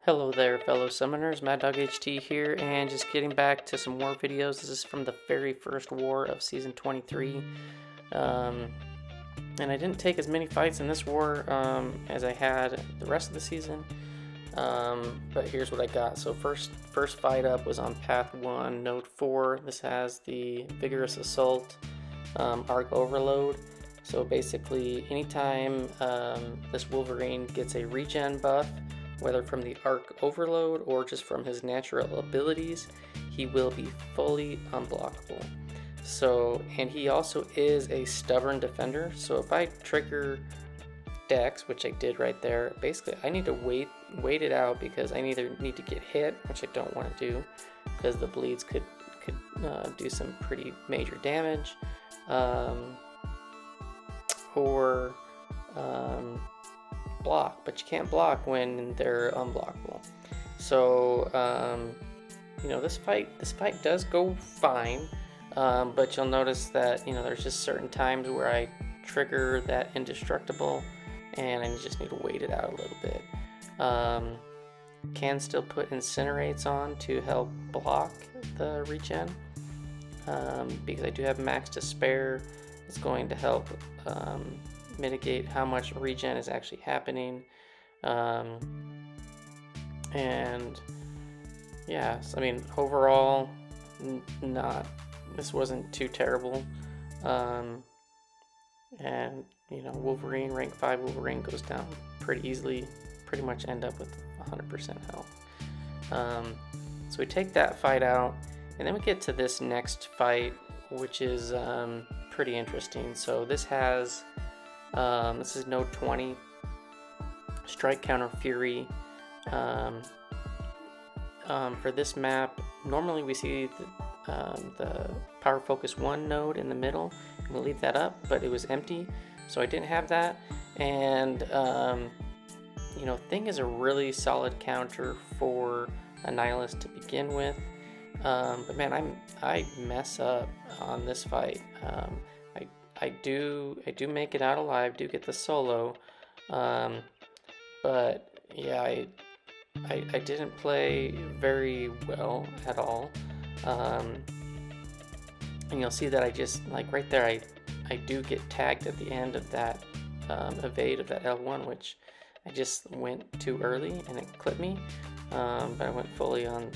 Hello there, fellow summoners. Mad Dog HT here, and just getting back to some war videos. This is from the very first war of Season 23. And I didn't take as many fights in this war as I had the rest of the season. But here's what I got. So first fight up was on Path 1, Node 4. This has the Vigorous Assault Arc Overload. So basically, anytime this Wolverine gets a regen buff, whether from the Arc Overload or just from his natural abilities, he will be fully unblockable. So, and he also is a stubborn defender, so if I trigger Dex, which I did right there, basically I need to wait it out because I either need to get hit, which I don't want to do, because the bleeds could do some pretty major damage, or block, but you can't block when they're unblockable. So this fight does go fine, but you'll notice that there's just certain times where I trigger that indestructible and I just need to wait it out a little bit. Can still put incinerates on to help block the regen, because I do have max to spare. It's going to help mitigate how much regen is actually happening, and yes, I mean overall this wasn't too terrible, and Wolverine, rank 5 Wolverine goes down pretty easily, pretty much end up with 100% health. So we take that fight out, and then we get to this next fight, which is pretty interesting. So this has this is Node 20, Strike Counter Fury. For this map, normally we see the Power Focus 1 node in the middle, and we'll leave that up, but it was empty, so I didn't have that. And Thing is a really solid counter for Annihilus to begin with, but man, I mess up on this fight. I do make it out alive, do get the solo, but yeah, I didn't play very well at all, and you'll see that I just, like right there, I do get tagged at the end of that evade of that L1, which I just went too early and it clipped me, but I went fully on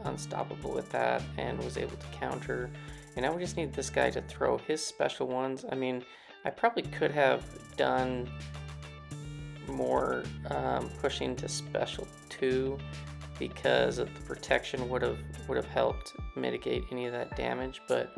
unstoppable with that and was able to counter. And now we just need this guy to throw his special ones. I mean, I probably could have done more pushing to special 2, because of the protection would have helped mitigate any of that damage. But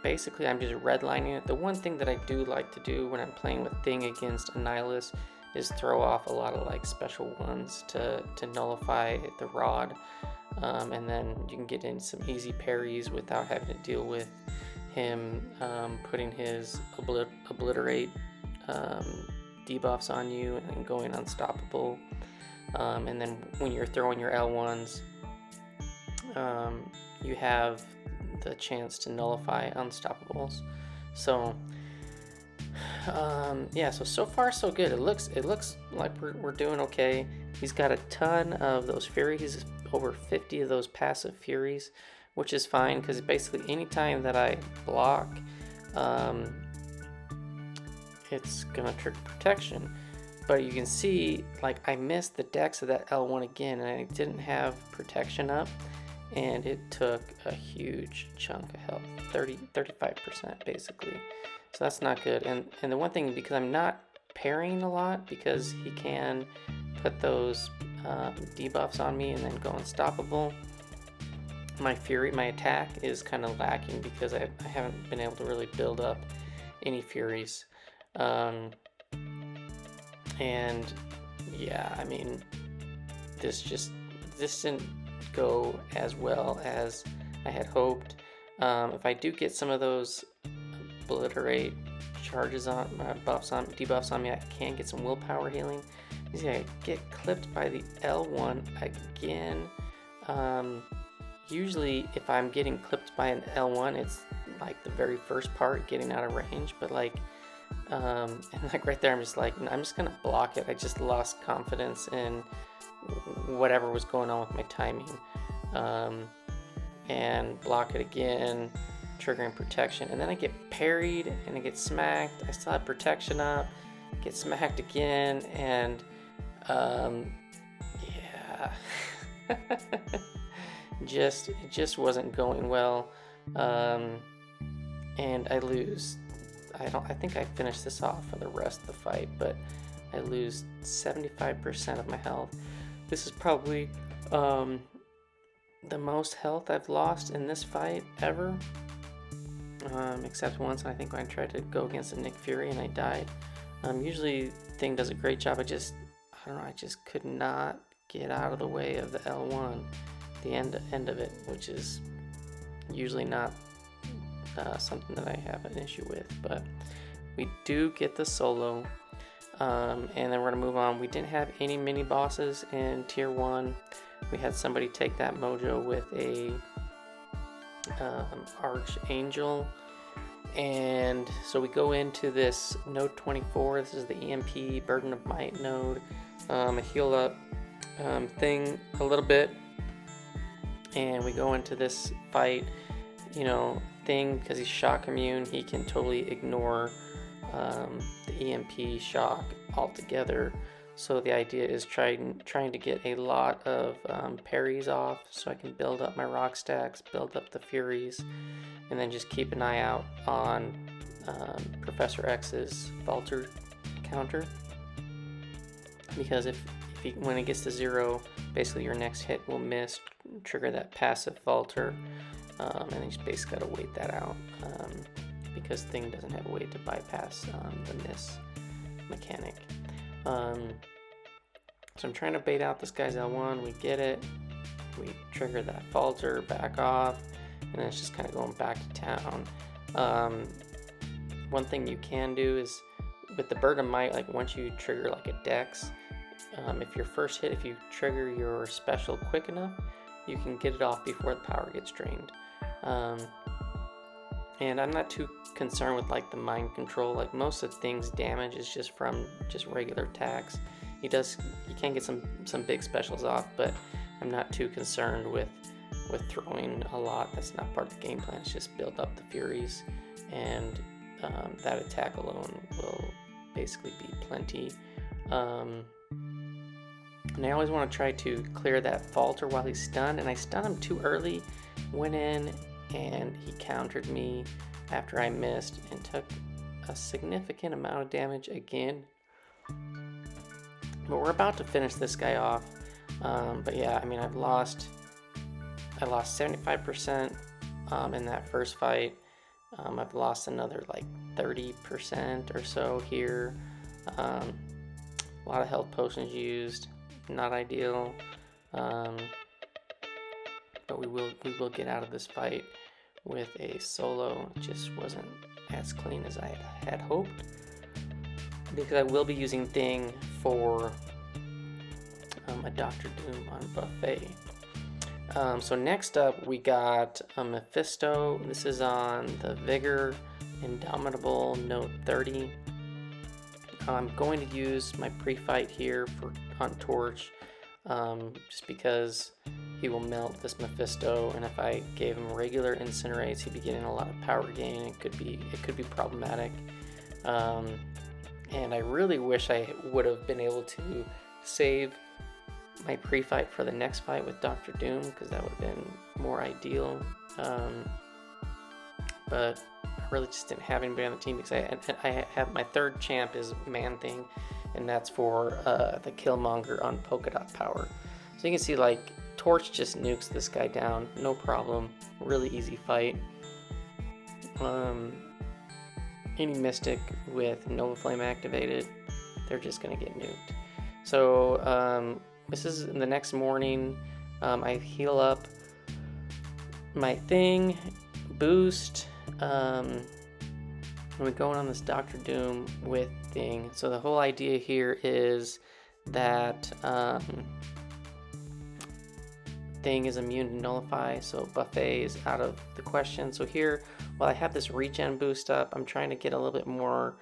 basically, I'm just redlining it. The one thing that I do like to do when I'm playing with Thing against Annihilus is throw off a lot of special ones to nullify the rod. And then you can get in some easy parries without having to deal with him putting his obliterate debuffs on you and going unstoppable. And then when you're throwing your L1s, you have the chance to nullify unstoppables. So so far so good. It looks like we're doing okay. He's got a ton of those furies, over 50 of those passive furies, which is fine, because basically anytime that I block, it's gonna trigger protection. But you can see, I missed the dex of that L1 again, and I didn't have protection up, and it took a huge chunk of health, 35% basically. So that's not good. And the one thing, because I'm not parrying a lot, because he can put those debuffs on me and then go unstoppable, my attack is kind of lacking, because I haven't been able to really build up any furies. And yeah, I mean, this didn't go as well as I had hoped. If I do get some of those obliterate charges on debuffs on me, I can get some willpower healing. You see, I get clipped by the L1 again. Usually if I'm getting clipped by an L1, it's the very first part, getting out of range, but and like right there, I'm just like, I'm just gonna block it. I just lost confidence in whatever was going on with my timing, and block it again, triggering protection, and then I get parried and I get smacked. I still have protection up, get smacked again, and yeah, it just wasn't going well, and I lose. I think I finished this off for the rest of the fight, but I lose 75% of my health. This is probably the most health I've lost in this fight ever, except once, I think, when I tried to go against a Nick Fury and I died. Usually Thing does a great job. I don't know, I just could not get out of the way of the L1, the end of it, which is usually not something that I have an issue with. But we do get the solo, and then we're gonna move on. We didn't have any mini bosses in tier 1. We had somebody take that mojo with a Archangel, and so we go into this node 24. This is the EMP Burden of Might node. I heal up Thing a little bit, and we go into this fight. You know, Thing, because he's shock immune, he can totally ignore the EMP shock altogether. So the idea is trying to get a lot of parries off, so I can build up my rock stacks, build up the furies, and then just keep an eye out on Professor X's falter counter. Because when it gets to 0, basically your next hit will miss, trigger that passive falter, and you just basically gotta wait that out, because Thing doesn't have a way to bypass the miss mechanic. So I'm trying to bait out this guy's L1. We get it. We trigger that falter, back off, and then it's just kind of going back to town. One thing you can do is with the Bird of Might, like once you trigger like a Dex, if your first hit, if you trigger your special quick enough, you can get it off before the power gets drained. And I'm not too concerned with like the mind control. Like most of Thing's damage is just from just regular attacks. He can get some big specials off, but I'm not too concerned with throwing a lot. That's not part of the game plan. It's just build up the Furies, and that attack alone will basically be plenty. And I always want to try to clear that falter while he's stunned, and I stunned him too early, went in, and he countered me after I missed and took a significant amount of damage again. But we're about to finish this guy off. But yeah, I mean, I lost 75% in that first fight. I've lost another like 30% or so here. A lot of health potions used, not ideal. But we will get out of this fight with a solo. It just wasn't as clean as I had hoped, because I will be using Thing for a Dr. Doom on Buffet. So next up we got a Mephisto. This is on the Vigor Indomitable Note 30. I'm going to use my pre-fight here on Torch, just because he will melt this Mephisto, and if I gave him regular incinerates, he'd be getting a lot of power gain. It could be problematic. And I really wish I would have been able to save my pre-fight for the next fight with Dr. Doom, because that would have been more ideal. But I really just didn't have anybody on the team, because I have my third champ is Man-Thing, and that's for the Killmonger on Polka Dot Power. So you can see, like, Torch just nukes this guy down, no problem. Really easy fight. Any Mystic with Nova Flame activated, they're just gonna get nuked. So this is the next morning. I heal up my Thing, boost, and we're going on this Dr. Doom with Thing. So the whole idea here is that thing is immune to nullify, so buffet is out of the question. So here, while I have this regen boost up, I'm trying to get a little bit more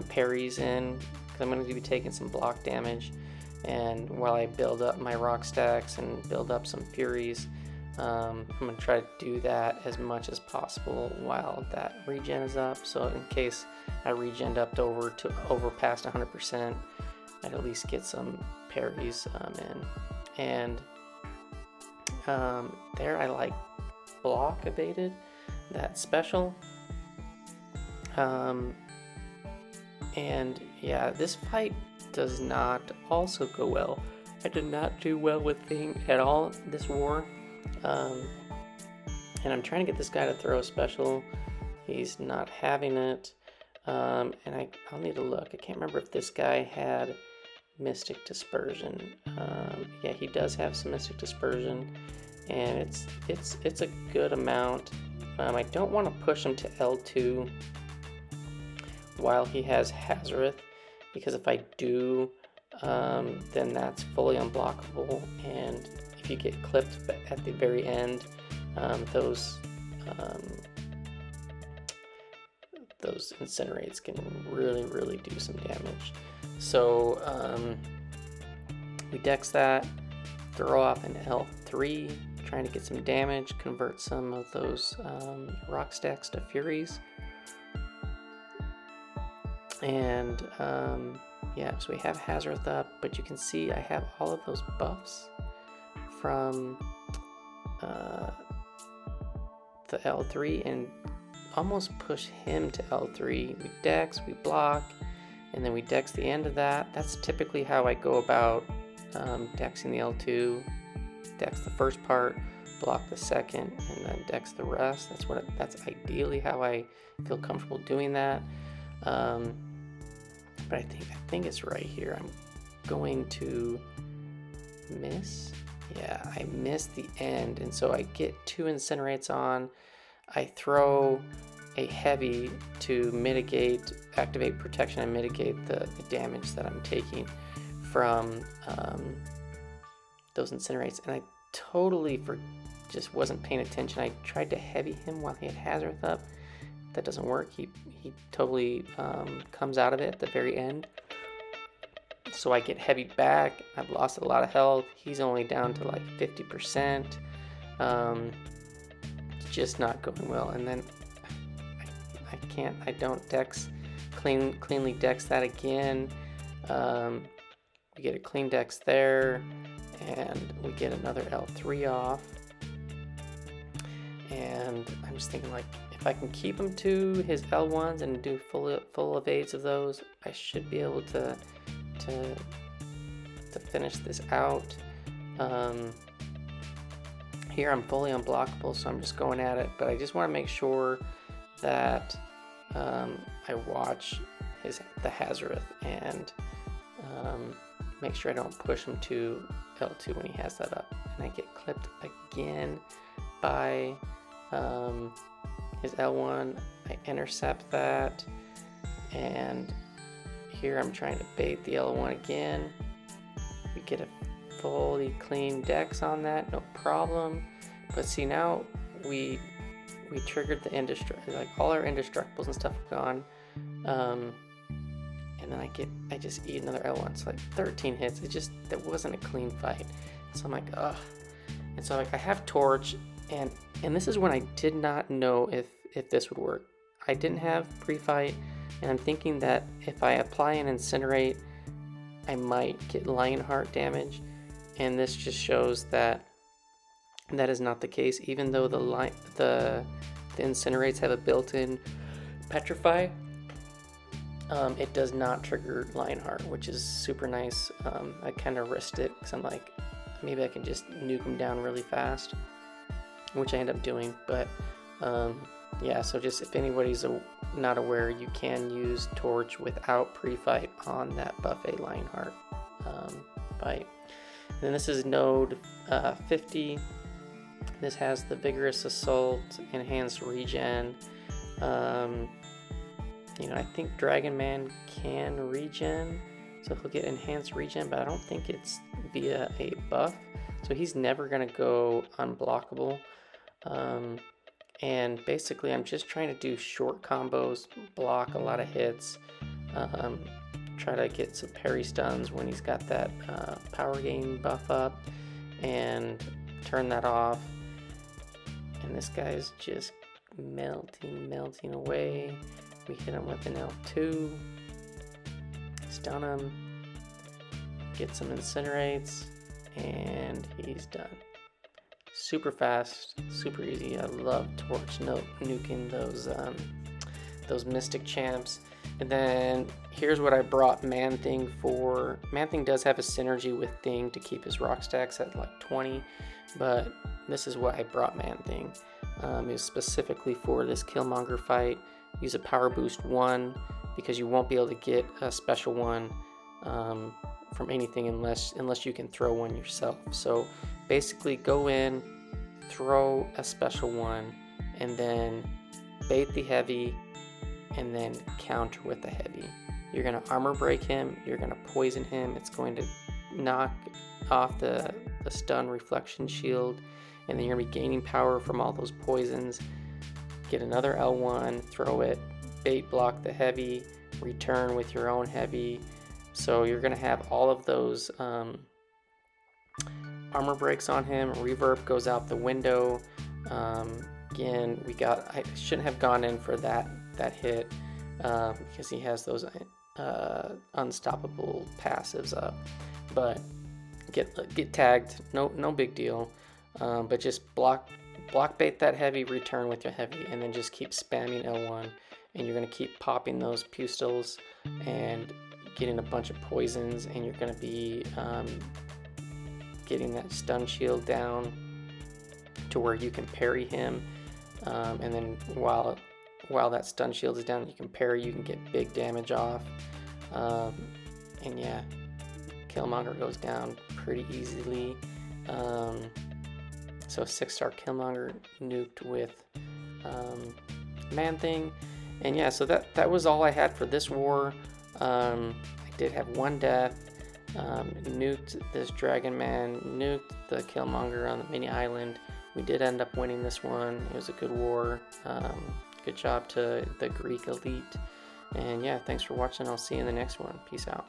parries in, because I'm going to be taking some block damage. And while I build up my rock stacks and build up some furies, I'm going to try to do that as much as possible while that regen is up. So in case I regen up over past 100%, I'd at least get some parries in. And there I like block evaded, that special. And yeah, this fight does not also go well. I did not do well with Thing at all this war. And I'm trying to get this guy to throw a special. He's not having it. And I'll need to look. I can't remember if this guy had Mystic Dispersion. Yeah, he does have some Mystic Dispersion, and it's a good amount. I don't want to push him to L2 while he has Hazareth, because if I do, then that's fully unblockable, and if you get clipped at the very end, those incinerates can really do some damage. So we dex that, throw off an L3, trying to get some damage, convert some of those rock stacks to furies. And yeah, so we have Hazareth up, but you can see I have all of those buffs from the L3, and almost push him to L3. We dex, we block, and then we dex the end of that. That's typically how I go about dexing the L2. Dex the first part, block the second, and then dex the rest. That's ideally how I feel comfortable doing that. But I think it's right here. I'm going to miss. Yeah, I missed the end, and so I get 2 incinerates on. I throw a heavy to activate protection and mitigate the damage that I'm taking from those incinerates. And I totally just wasn't paying attention. I tried to heavy him while he had Hazareth up. That doesn't work. He totally comes out of it at the very end. So I get heavy back. I've lost a lot of health. He's only down to like 50%. Just not going well. And then I don't dex cleanly dex that again. We get a clean dex there, and we get another L3 off. And I'm just thinking, like, if I can keep him to his L1s and do full evades of those, I should be able to finish this out. Here I'm fully unblockable, so I'm just going at it, but I just want to make sure that I watch the Hazareth and make sure I don't push him to L2 when he has that up. And I get clipped again by his L1. I intercept that, and here I'm trying to bait the L1 again. We get a fully clean dex on that, no problem. But see, now we triggered the indestructible, like all our indestructibles and stuff are gone. And then I just eat another L1. It's like 13 hits. That wasn't a clean fight. So I'm like, ugh. And so I have Torch, and this is when I did not know if this would work. I didn't have pre-fight, and I'm thinking that if I apply an Incinerate, I might get Lionheart damage. And this just shows that is not the case. Even though the Incinerates have a built-in Petrify, it does not trigger Lionheart, which is super nice. I kind of risked it because I'm like, maybe I can just nuke him down really fast, which I end up doing. But yeah, so just if anybody's not aware, you can use Torch without pre-fight on that buffet Lionheart fight. And then this is node 50. This has the Vigorous Assault, Enhanced Regen. I think Dragon Man can regen, so he'll get Enhanced Regen, but I don't think it's via a buff. so he's never going to go unblockable. And basically I'm just trying to do short combos, block a lot of hits, try to get some parry stuns when he's got that power gain buff up, and turn that off. And this guy's just melting away. We hit him with an L2, stun him, get some incinerates, and he's done. Super fast, super easy. I love torch nuking those Mystic champs. And then here's what I brought Man-Thing for. Man-Thing does have a synergy with Thing to keep his rock stacks at like 20, but this is what I brought Man-Thing. It was specifically for this Killmonger fight. Use a power boost 1 because you won't be able to get a special one from anything unless you can throw one yourself. So basically go in, throw a special one, and then bait the heavy, and then counter with the heavy. You're going to armor break him, you're going to poison him, it's going to knock off the stun reflection shield, and then you're going to be gaining power from all those poisons. Get another L1, throw it, bait block the heavy, return with your own heavy. So you're going to have all of those armor breaks on him, reverb goes out the window. Again, I shouldn't have gone in for that hit because he has those unstoppable passives up. But get tagged, no big deal. But just block bait that heavy, return with your heavy, and then just keep spamming L1, and you're going to keep popping those pustils and getting a bunch of poisons, and you're going to be getting that stun shield down to where you can parry him, and then while that stun shield is down, you can parry, you can get big damage off, and yeah, Killmonger goes down pretty easily. So 6-star Killmonger nuked with Man-Thing. And yeah, so that was all I had for this war. I did have one death, nuked this Dragon Man, nuked the Killmonger on the mini island. We did end up winning this one. It was a good war. Good job to the Greek elite. And yeah, thanks for watching. I'll see you in the next one. Peace out.